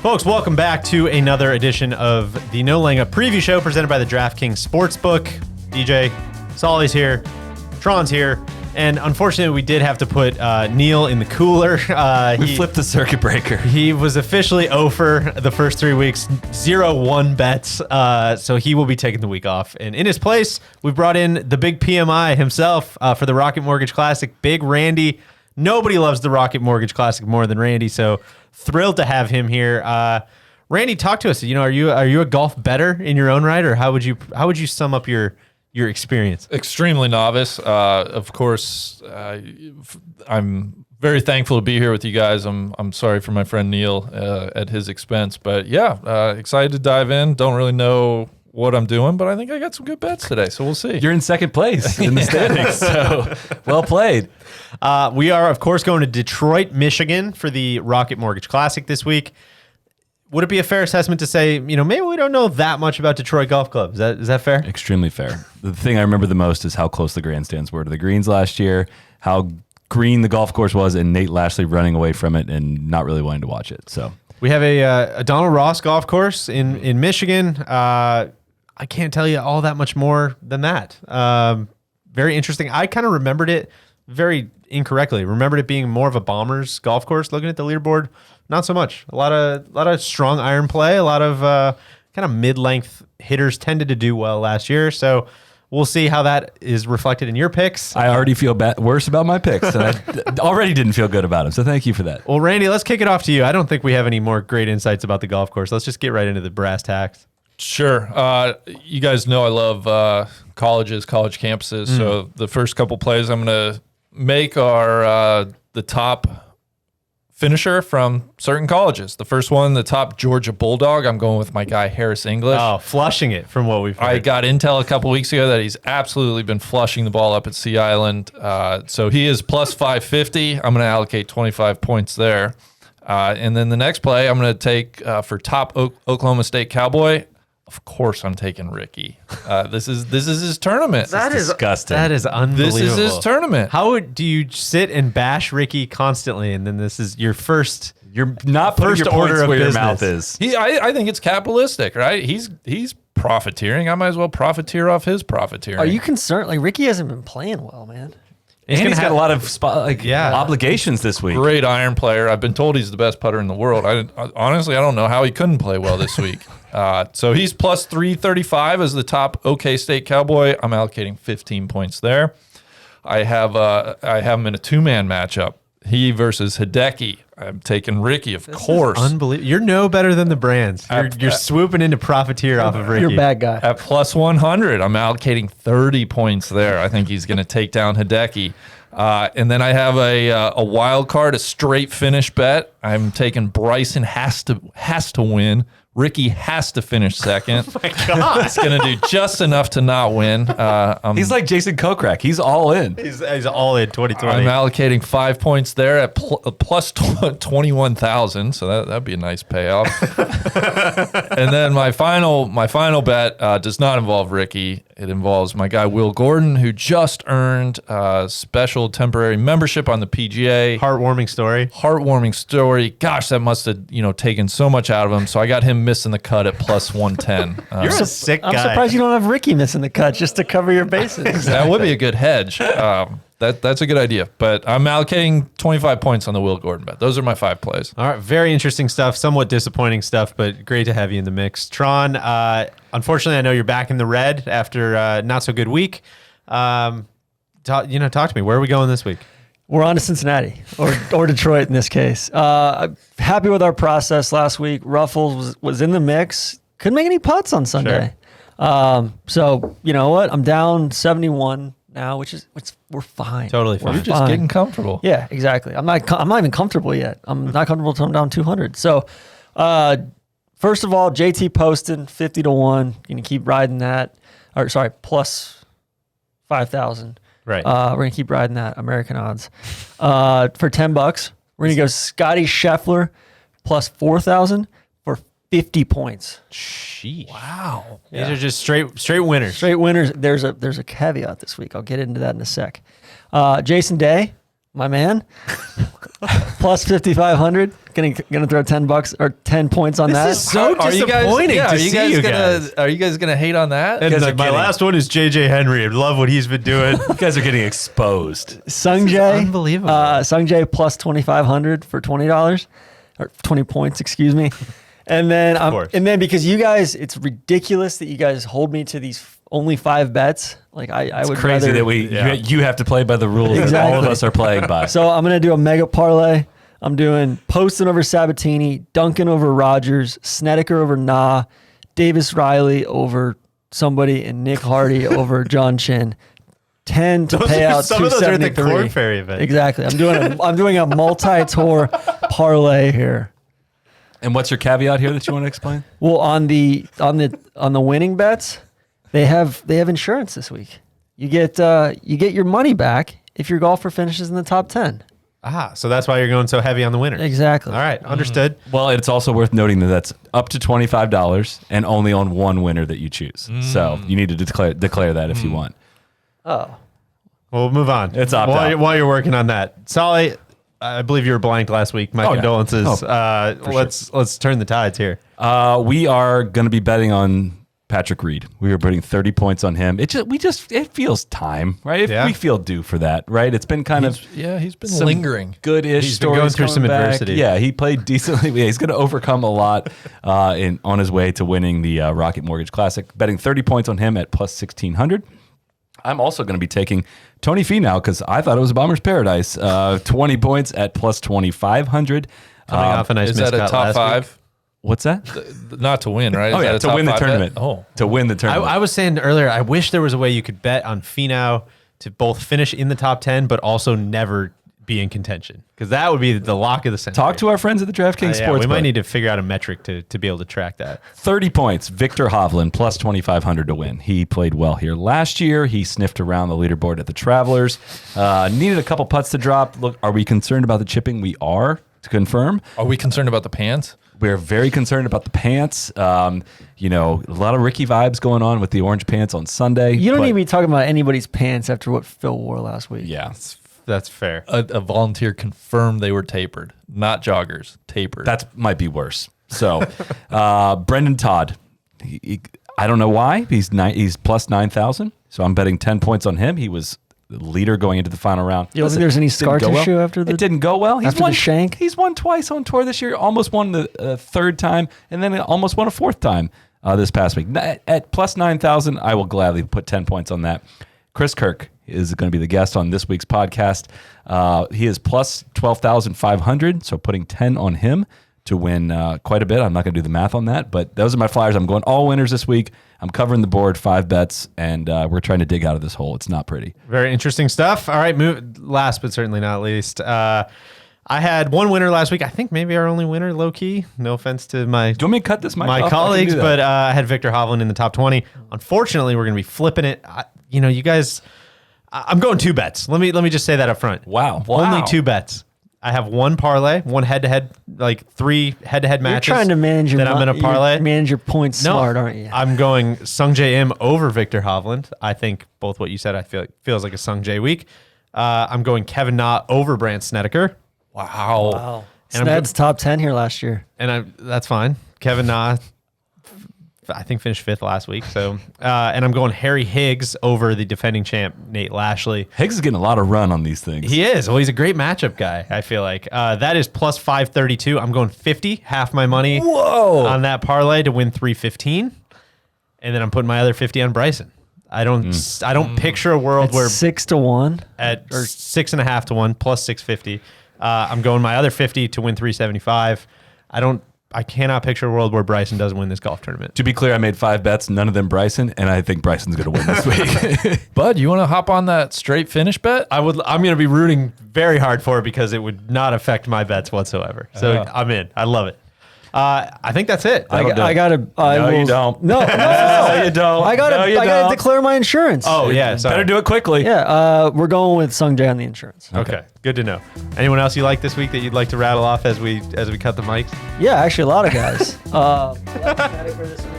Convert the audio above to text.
Folks, welcome back to another edition of the No Laying Up preview show presented by the DraftKings Sportsbook. DJ, Solly's here, Tron's here, and unfortunately we did have to put Neil in the cooler. He flipped the circuit breaker. He was officially 0 for the first 3 weeks, 0-1 bets, so he will be taking the week off. And in his place, we brought in the big PMI himself for the Rocket Mortgage Classic, Big Randy. Nobody loves the Rocket Mortgage Classic more than Randy, so thrilled to have him here. Randy, talk to us. You know, are you a golf bettor in your own right, or how would you sum up your experience? Extremely novice. Of course, I'm very thankful to be here with you guys. I'm sorry for my friend Neil at his expense, but yeah, excited to dive in. Don't really know what I'm doing, but I think I got some good bets today, so we'll see. You're in second place in the standings, so well played. We are, of course, going to Detroit, Michigan for the Rocket Mortgage Classic this week. Would it be a fair assessment to say, you know, maybe we don't know that much about Detroit Golf Club? Is that fair? Extremely fair. The thing I remember the most is how close the grandstands were to the greens last year, how green the golf course was, and Nate Lashley running away from it and not really wanting to watch it. So we have a Donald Ross golf course in Michigan. I can't tell you all that much more than that. Very interesting. I kind of remembered it very incorrectly. Remembered it being more of a Bombers golf course. Looking at the leaderboard, not so much. A lot of strong iron play. A lot of kind of mid-length hitters tended to do well last year. So we'll see how that is reflected in your picks. I already feel worse about my picks, and I already didn't feel good about them. So thank you for that. Well, Randy, let's kick it off to you. I don't think we have any more great insights about the golf course. Let's just get right into the brass tacks. Sure. You guys know I love colleges, college campuses. So the first couple plays I'm going to make are the top finisher from certain colleges. The first one, the top Georgia Bulldog. I'm going with my guy Harris English. Oh, flushing it from what we've heard. I got intel a couple weeks ago that he's absolutely been flushing the ball up at Sea Island. So he is plus 550. I'm going to allocate 25 points there. And then the next play I'm going to take for top Oklahoma State Cowboy. Of course, I'm taking Ricky. This is his tournament. That is disgusting. That is unbelievable. This is his tournament. How do you sit and bash Ricky constantly, and then this is your first? You're not putting First your order points of where your business. mouth is. I think it's capitalistic, right? He's profiteering. I might as well profiteer off his profiteering. Are you concerned? Like, Ricky hasn't been playing well, man. And he's got a lot of obligations this week. Great iron player. I've been told he's the best putter in the world. Honestly, I don't know how he couldn't play well this week. So he's plus 335 as the top OK State Cowboy. I'm allocating 15 points there. I have him in a two-man matchup. He versus Hideki. I'm taking Ricky, of course. Unbelievable. You're no better than the brands. You're swooping into profiteer off of Ricky. You're a bad guy. At plus 100, I'm allocating 30 points there. I think he's going to take down Hideki. And then I have a wild card, a straight finish bet. I'm taking Bryson has to win. Ricky has to finish second. Oh my God. It's going to do just enough to not win. He's like Jason Kokrak. He's all in. He's all in 2020. I'm allocating 5 points there at plus 21,000. So that'd be a nice payoff. And then my final bet does not involve Ricky. It involves my guy Will Gordon, who just earned a special temporary membership on the PGA. Heartwarming story. Gosh, that must have taken so much out of him. So I got him missing the cut at plus 110. You're a sick guy. I'm surprised you don't have Ricky missing the cut just to cover your bases. That would be a good hedge. That's a good idea. But I'm allocating 25 points on the Will Gordon bet. Those are my 5 plays. All right, very interesting stuff. Somewhat disappointing stuff, but great to have you in the mix. Tron, unfortunately, I know you're back in the red after a not so good week. Talk to me. Where are we going this week? We're on to Cincinnati or Detroit in this case. Happy with our process last week. Ruffles was in the mix. Couldn't make any putts on Sunday. Sure. So you know what? I'm down 71 now, we're fine. Totally fine. You're just getting comfortable. Yeah, exactly. I'm not even comfortable yet. I'm not comfortable until I'm down 200. So, first of all, JT Poston 50-1. Gonna keep riding that. Or sorry, plus 5,000. Right. We're gonna keep riding that American odds. For $10, we're gonna go Scotty Scheffler plus 4,000 for 50 points. Sheesh. Wow. These are just straight winners. Straight winners. There's a caveat this week. I'll get into that in a sec. Jason Day, my man, plus 5,500. Gonna throw $10 or 10 points on that. is so Are you guys- disappointing yeah, to are you see guys you gonna, guys. Are you guys gonna hate on that? And guys like, are my kidding. last one is JJ Henry. I love what he's been doing. You guys are getting exposed. Sungjae, unbelievable. Sungjae plus 2,500 for $20 or 20 points, excuse me. And then course. and then because you guys, it's ridiculous that you guys hold me to these only 5 bets. Like I would Crazy rather, that you have to play by the rules that all of Exactly. us are playing by. So I'm gonna do a mega parlay. I'm doing Poston over Sabatini, Duncan over Rogers, Snedeker over Na, Davis Riley over somebody, and Nick Hardy over John Chin. 10 to pay out some of those are at the 273. Corn Ferry event. Exactly. I'm doing a multi-tour parlay here. And what's your caveat here that you want to explain? Well, on the winning bets, they have insurance this week. You get your money back if your golfer finishes in the top 10. So that's why you're going so heavy on the winner. Exactly. All right, understood. Well, it's also worth noting that that's up to $25 and only on one winner that you choose. So you need to declare that if you want. Oh. We'll move on. It's opt out. while you're working on that. Solly, I believe you were blanked last week. My Oh, yeah. condolences. Oh, Let's turn the tides here. We are going to be betting on Patrick Reed. We are putting 30 points on him. It feels time, right? Yeah. We feel due for that, right? It's been kind of He's been some lingering. good-ish He's been stories going through some coming back. adversity. Yeah, he played decently. Yeah, he's going to overcome a lot on his way to winning the Rocket Mortgage Classic. Betting 30 points on him at plus 1,600. I'm also going to be taking Tony Finau because I thought it was a Bomber's Paradise. 20 points at plus 2,500. Coming off a nice Is that a miscut top last 5? week. What's that? Not to win, right? Oh, Is yeah, that a to top win the 5 bet? tournament. Oh, To win the tournament. I was saying earlier, I wish there was a way you could bet on Finau to both finish in the top 10, but also never be in contention, because that would be the lock of the century. Talk to our friends at the DraftKings Yeah, Sportsbook. we might need to figure out a metric to be able to track that. 30 points. Victor Hovland plus 2,500 to win. He played well here last year. He sniffed around the leaderboard at the Travelers. Needed a couple putts to drop. Look, are we concerned about the chipping? We are, to confirm. are we concerned about the pants? We're very concerned about the pants. A lot of Ricky vibes going on with the orange pants on Sunday. You don't but- need to be talking about anybody's pants after what Phil wore last week. Yeah, That's fair. A volunteer confirmed they were tapered, not joggers, tapered. that might be worse. So, Brendan Todd, I don't know why he's plus 9,000. So I'm betting 10 points on him. He was the leader going into the final round. You don't think there's any scar Didn't go tissue well. after the? It didn't go well. He's after the won shank? He's won twice on tour this year. Almost won the third time, and then almost won a fourth time this past week. At plus 9,000, I will gladly put 10 points on that. Chris Kirk is going to be the guest on this week's podcast. He is plus 12,500, so putting 10 on him to win quite a bit. I'm not going to do the math on that, but those are my flyers. I'm going all winners this week. I'm covering the board, 5 bets, and we're trying to dig out of this hole. It's not pretty. Very interesting stuff. All right, last but certainly not least. I had one winner last week. I think maybe our only winner, low key. No offense to my Do you want me to cut this mic off? I my can colleagues, do that. but I had Victor Hovland in the top 20. Unfortunately, we're going to be flipping it. You guys, I'm going 2 bets. Let me just say that up front. Wow. Only 2 bets. I have one parlay, one head-to-head, like 3 head-to-head You're matches. trying to manage your that I'm going to parlay. manage your points smart, aren't you? I'm going Sungjae Im over Victor Hovland. I think both what you said, I feel feels like a Sungjae week. I'm going Kevin Na over Brandt Snedeker. wow. And Sned's top 10 here last year. And that's fine. Kevin Na, I think finished 5th last week. So, and I'm going Harry Higgs over the defending champ Nate Lashley. Higgs is getting a lot of run on these things. He is. Well, he's a great matchup guy, I feel like. That is plus 532. I'm going 50, half my money on that parlay to win 315. And then I'm putting my other 50 on Bryson. I don't picture a world It's where 6-1. at 6.5 to 1 plus 650. I'm going my other 50 to win 375. I cannot picture a world where Bryson doesn't win this golf tournament. To be clear, I made 5 bets, none of them Bryson, and I think Bryson's going to win this week. Bud, you want to hop on that straight finish bet? I'm going to be rooting very hard for it because it would not affect my bets whatsoever. So I'm in. I love it. I think that's it. That'll do it. I gotta. No, you don't. No, No, you don't. I gotta. No, you I gotta don't. declare my insurance. Oh, yeah. Sorry. Better do it quickly. Yeah. We're going with Sungjae on the insurance. Okay. Good to know. Anyone else you like this week that you'd like to rattle off as we cut the mics? Yeah, actually, a lot of guys. Snedeker this week.